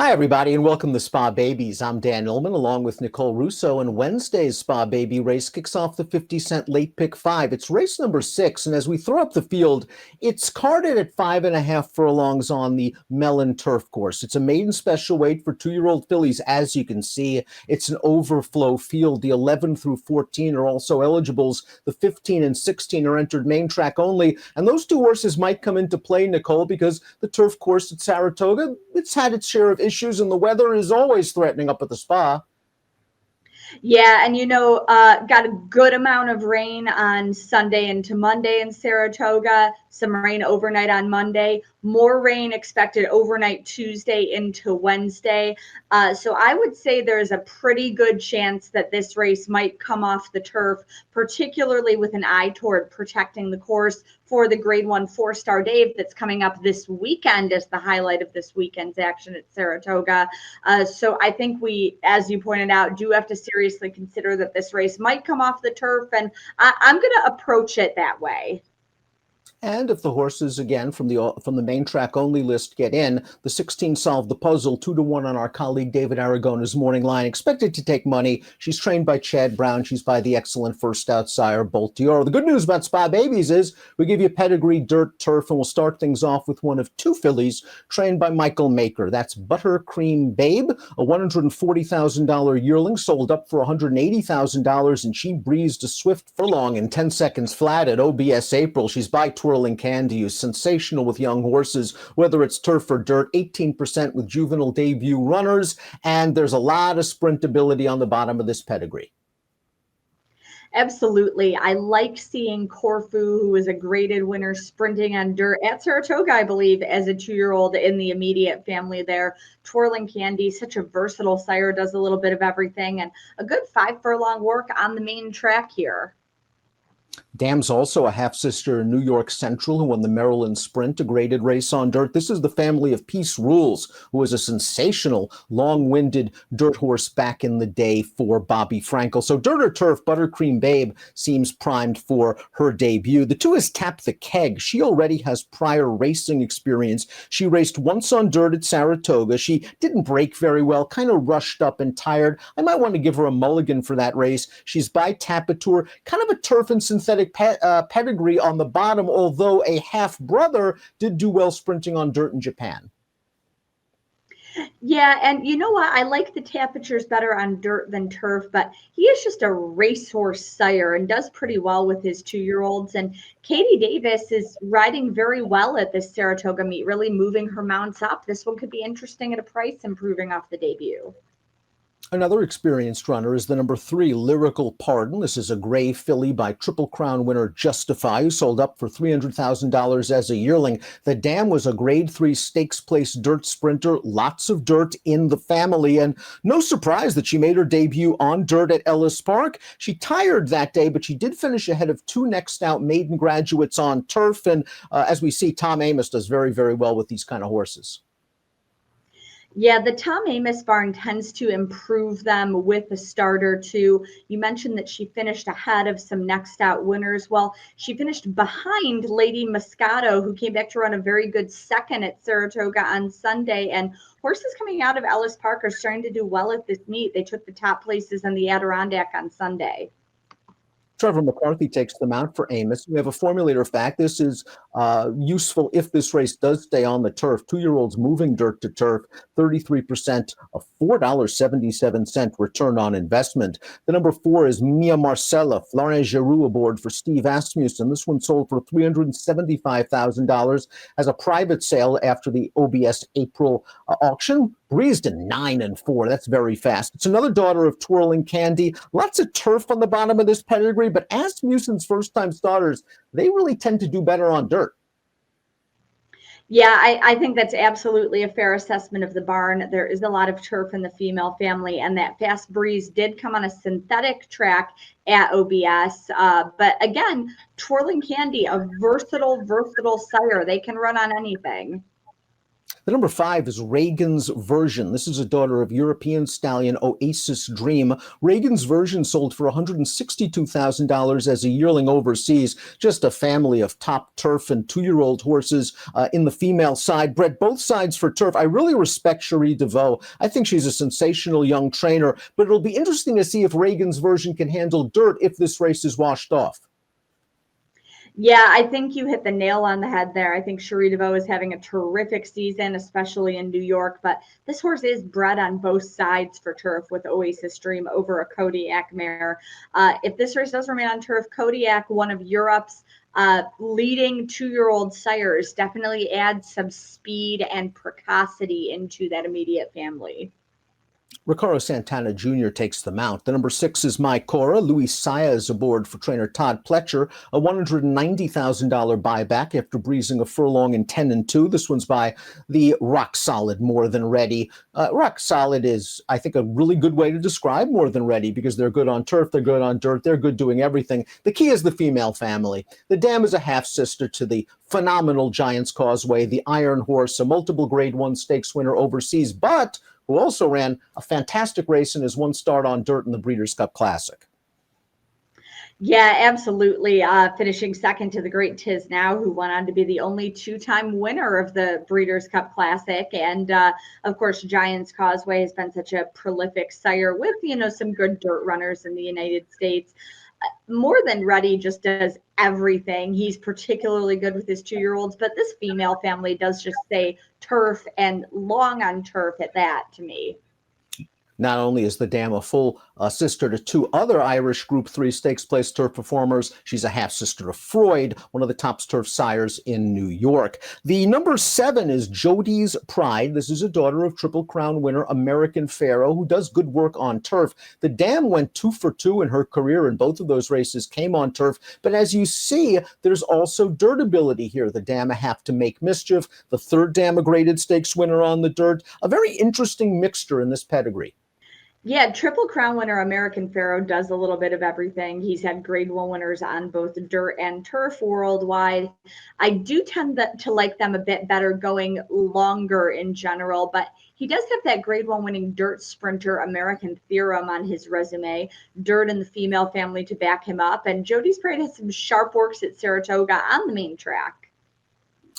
Hi, everybody, and welcome to Spa Babies. I'm Dan Illman, along with Nicole Russo, and Wednesday's Spa Baby race kicks off the 50-cent late pick 5. It's race number 6, and as we throw up the field, it's carded at 5.5 furlongs on the Mellon Turf Course. It's a maiden special weight for 2-year-old fillies, as you can see. It's an overflow field. The 11 through 14 are also eligibles. The 15 and 16 are entered main track only, and those two horses might come into play, Nicole, because the turf course at Saratoga, it's had its share of issues, and the weather is always threatening up at the spa. Yeah, and got a good amount of rain on Sunday into Monday in Saratoga, some rain overnight on Monday, more rain expected overnight Tuesday into Wednesday. So I would say there's a pretty good chance that this race might come off the turf, particularly with an eye toward protecting the course for the Grade 1 4-star Dave that's coming up this weekend as the highlight of this weekend's action at Saratoga. So I think we, as you pointed out, do have to seriously consider that this race might come off the turf, and I'm going to approach it that way. And if the horses, again, from the main track only list get in, the 16 solved the puzzle 2-1 on our colleague David Aragona's morning line. Expected to take money. She's trained by Chad Brown. She's by the excellent first out sire, Bolt d'Oro. The good news about Spa Babies is we give you pedigree, dirt, turf, and we'll start things off with one of two fillies trained by Michael Maker. That's Buttercream Babe, a $140,000 yearling, sold up for $180,000, and she breezed a swift furlong in 10 seconds flat at OBS April. She's by Twirling Candy, who's sensational with young horses, whether it's turf or dirt, 18% with juvenile debut runners, and there's a lot of sprintability on the bottom of this pedigree. Absolutely. I like seeing Corfu, who is a graded winner, sprinting on dirt at Saratoga, I believe, as a 2-year-old in the immediate family there. Twirling Candy, such a versatile sire, does a little bit of everything, and a good 5 furlong work on the main track here. Dam's also a half-sister in New York Central who won the Maryland Sprint, a graded race on dirt. This is the family of Peace Rules, who was a sensational, long-winded dirt horse back in the day for Bobby Frankel. So dirt or turf, Buttercream Babe seems primed for her debut. The two is Tap the Keg. She already has prior racing experience. She raced once on dirt at Saratoga. She didn't break very well, kind of rushed up and tired. I might want to give her a mulligan for that race. She's by Tapatur, kind of a turf and synthetic pedigree on the bottom, although a half-brother did do well sprinting on dirt in Japan. Yeah, and you know what? I like the Tapatures better on dirt than turf, but he is just a racehorse sire and does pretty well with his 2-year-olds. And Katie Davis is riding very well at this Saratoga meet, really moving her mounts up. This one could be interesting at a price, improving off the debut. Another experienced runner is the number 3, Lyrical Pardon. This is a gray filly by Triple Crown winner Justify, who sold up for $300,000 as a yearling. The Dam was a grade 3 stakes place dirt sprinter, lots of dirt in the family, and no surprise that she made her debut on dirt at Ellis Park. She tired that day, but she did finish ahead of 2 next out maiden graduates on turf, and as we see, Tom Amoss does very, very well with these kind of horses. Yeah, the Tom Amoss barn tends to improve them with a starter too. You mentioned that she finished ahead of some next out winners. Well, she finished behind Lady Moscato, who came back to run a very good second at Saratoga on Sunday. And horses coming out of Ellis Park are starting to do well at this meet. They took the top places in the Adirondack on Sunday. Trevor McCarthy takes them out for Amoss. We have a formulator fact. This is useful if this race does stay on the turf. 2-year-olds moving dirt to turf, 33%, a $4.77 return on investment. The number 4 is Mia Marcela, Florent Giroux aboard for Steve Asmussen. This one sold for $375,000 as a private sale after the OBS April auction. Breezed a 9-4. That's very fast. It's another daughter of Twirling Candy. Lots of turf on the bottom of this pedigree, but Asmussen's first-time starters, they really tend to do better on dirt. Yeah, I think that's absolutely a fair assessment of the barn. There is a lot of turf in the female family, and that Fast Breeze did come on a synthetic track at OBS. But again, Twirling Candy, a versatile sire. They can run on anything. The number 5 is Reagan's Version. This is a daughter of European stallion Oasis Dream. Reagan's Version sold for $162,000 as a yearling overseas. Just a family of top turf and 2-year-old horses in the female side. Bred both sides for turf. I really respect Cherie DeVoe. I think she's a sensational young trainer, but it'll be interesting to see if Reagan's Version can handle dirt if this race is washed off. Yeah, I think you hit the nail on the head there. I think Cherie DeVoe is having a terrific season, especially in New York. But this horse is bred on both sides for turf with Oasis Dream over a Kodiak mare. If this race does remain on turf, Kodiak, one of Europe's leading 2-year-old sires, definitely adds some speed and precocity into that immediate family. Ricardo Santana Jr. takes the mount. The number 6 is My Cora. Luis Saya is aboard for trainer Todd Pletcher. A $190,000 buyback after breezing a furlong in 10-2. This one's by the Rock Solid More Than Ready. Rock Solid is, I think, a really good way to describe More Than Ready because they're good on turf, they're good on dirt, they're good doing everything. The key is the female family. The dam is a half-sister to the phenomenal Giants Causeway, the Iron Horse, a multiple Grade 1 stakes winner overseas, but who also ran a fantastic race in his one start on dirt in the Breeders' Cup Classic. Yeah, absolutely. Finishing second to the great Tiz Now, who went on to be the only 2-time winner of the Breeders' Cup Classic. And of course, Giants Causeway has been such a prolific sire with, some good dirt runners in the United States. More Than Ready just does everything. He's particularly good with his 2-year-olds, but this female family does just say turf and long on turf at that to me. Not only is the dam a full sister to 2 other Irish Group 3 stakes place turf performers, she's a half-sister to Freud, one of the top turf sires in New York. The number 7 is Jody's Pride. This is a daughter of Triple Crown winner American Pharaoh, who does good work on turf. The dam went 2 for 2 in her career, and both of those races came on turf. But as you see, there's also dirt ability here. The dam have to make mischief. The 3rd dam, a graded stakes winner on the dirt. A very interesting mixture in this pedigree. Yeah, Triple Crown winner American Pharaoh does a little bit of everything. He's had Grade 1 winners on both dirt and turf worldwide. I do tend to like them a bit better going longer in general, but he does have that Grade 1 winning dirt sprinter American Theorem on his resume, dirt in the female family to back him up, and Jody's Pride has some sharp works at Saratoga on the main track.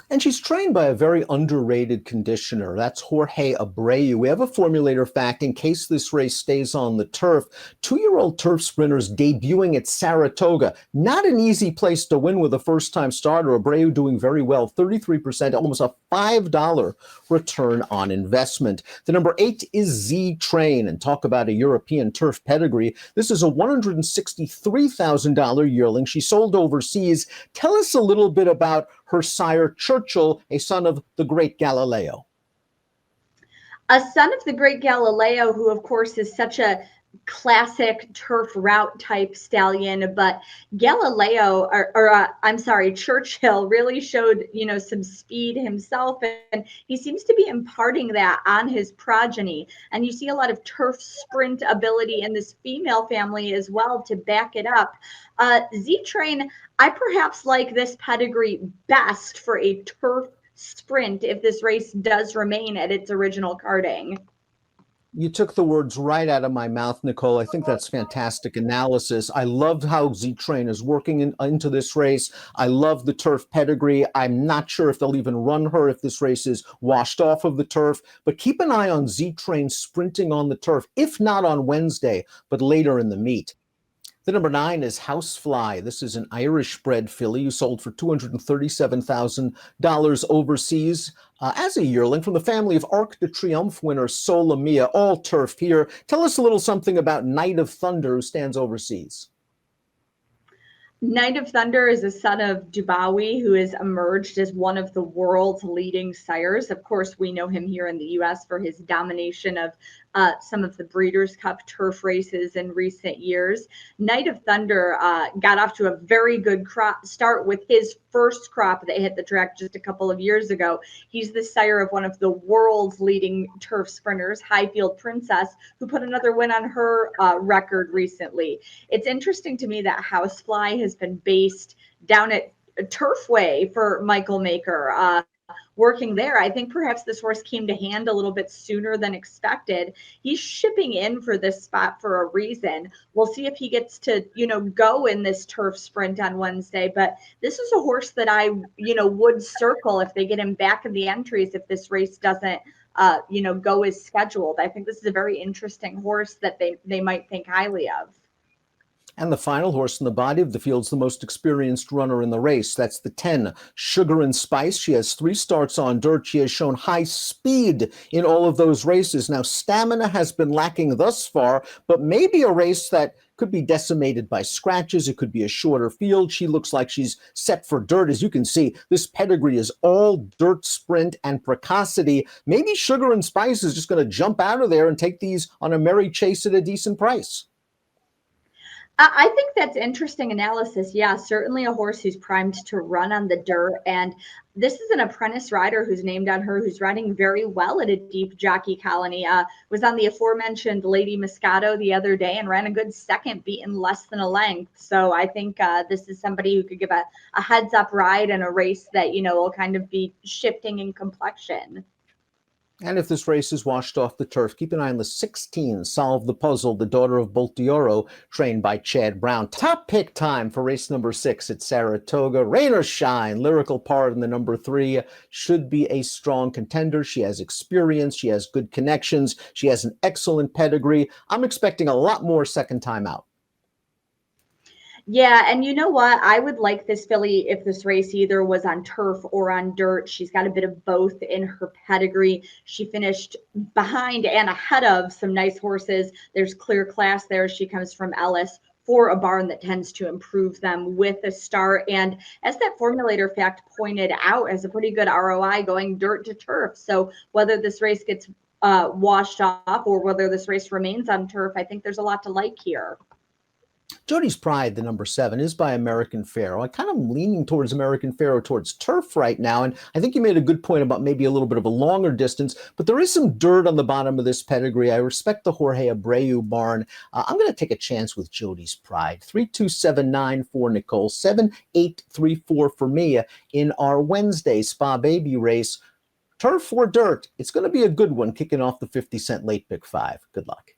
And she's trained by a very underrated conditioner. That's Jorge Abreu. We have a formulator fact in case this race stays on the turf. 2-year-old turf sprinters debuting at Saratoga. Not an easy place to win with a first-time starter. Abreu doing very well, 33%, almost a $5 return on investment. The number 8 is Z-Train. And talk about a European turf pedigree. This is a $163,000 yearling. She sold overseas. Tell us a little bit about her sire Churchill, a son of the great Galileo. A son of the great Galileo, who of course is such a classic turf route type stallion, but Galileo, Churchill really showed, some speed himself, and he seems to be imparting that on his progeny. And you see a lot of turf sprint ability in this female family as well to back it up. Z-Train, I perhaps like this pedigree best for a turf sprint if this race does remain at its original carding. You took the words right out of my mouth, Nicole. I think that's fantastic analysis. I love how Z-Train is working into this race. I love the turf pedigree. I'm not sure if they'll even run her if this race is washed off of the turf, but keep an eye on Z-Train sprinting on the turf, if not on Wednesday, but later in the meet. The number 9 is Housefly. This is an Irish-bred filly who sold for $237,000 overseas as a yearling from the family of Arc de Triomphe winner Sola Mia, all turf here. Tell us a little something about Knight of Thunder, who stands overseas. Knight of Thunder is a son of Dubawi, who has emerged as one of the world's leading sires. Of course, we know him here in the U.S. for his domination of some of the Breeders' Cup turf races in recent years. Knight of Thunder got off to a very good start with his first crop that hit the track just a couple of years ago. He's the sire of one of the world's leading turf sprinters, Highfield Princess, who put another win on her record recently. It's interesting to me that Housefly has been based down at Turfway for Michael Maker. working there. I think perhaps this horse came to hand a little bit sooner than expected. He's shipping in for this spot for a reason. We'll see if he gets to, go in this turf sprint on Wednesday. But this is a horse that I, would circle if they get him back in the entries if this race doesn't, go as scheduled. I think this is a very interesting horse that they might think highly of. And the final horse in the body of the field's the most experienced runner in the race. That's the 10, Sugar and Spice. She has 3 starts on dirt. She has shown high speed in all of those races. Now, stamina has been lacking thus far, but maybe a race that could be decimated by scratches. It could be a shorter field. She looks like she's set for dirt. As you can see, this pedigree is all dirt, sprint, and precocity. Maybe Sugar and Spice is just going to jump out of there and take these on a merry chase at a decent price. I think that's interesting analysis. Yeah, certainly a horse who's primed to run on the dirt. And this is an apprentice rider who's named on her, who's riding very well at a deep jockey colony. Was on the aforementioned Lady Moscato the other day and ran a good second, beaten less than a length. So I think this is somebody who could give a heads up ride in a race that, will kind of be shifting in complexion. And if this race is washed off the turf, keep an eye on the 16, Solve the Puzzle, the daughter of Bolt d'Oro, trained by Chad Brown. Top pick time for race number 6 at Saratoga. Rain or shine, Lyrical Pardon, the number 3, should be a strong contender. She has experience. She has good connections. She has an excellent pedigree. I'm expecting a lot more second time out. Yeah, and you know what? I would like this filly if this race either was on turf or on dirt. She's got a bit of both in her pedigree. She finished behind and ahead of some nice horses. There's clear class there. She comes from Ellis for a barn that tends to improve them with a start. And as that formulator fact pointed out, has a pretty good ROI going dirt to turf. So whether this race gets washed off or whether this race remains on turf, I think there's a lot to like here. Jody's Pride, the number 7, is by American Pharoah. I kind of leaning towards American Pharoah towards turf right now, and I think you made a good point about maybe a little bit of a longer distance, but there is some dirt on the bottom of this pedigree. I respect the Jorge Abreu barn. I'm going to take a chance with Jody's Pride. 3279 for Nicole, 7834 for me in our Wednesday Spa Baby race. Turf or dirt, it's going to be a good one kicking off the 50-cent late pick 5. Good luck.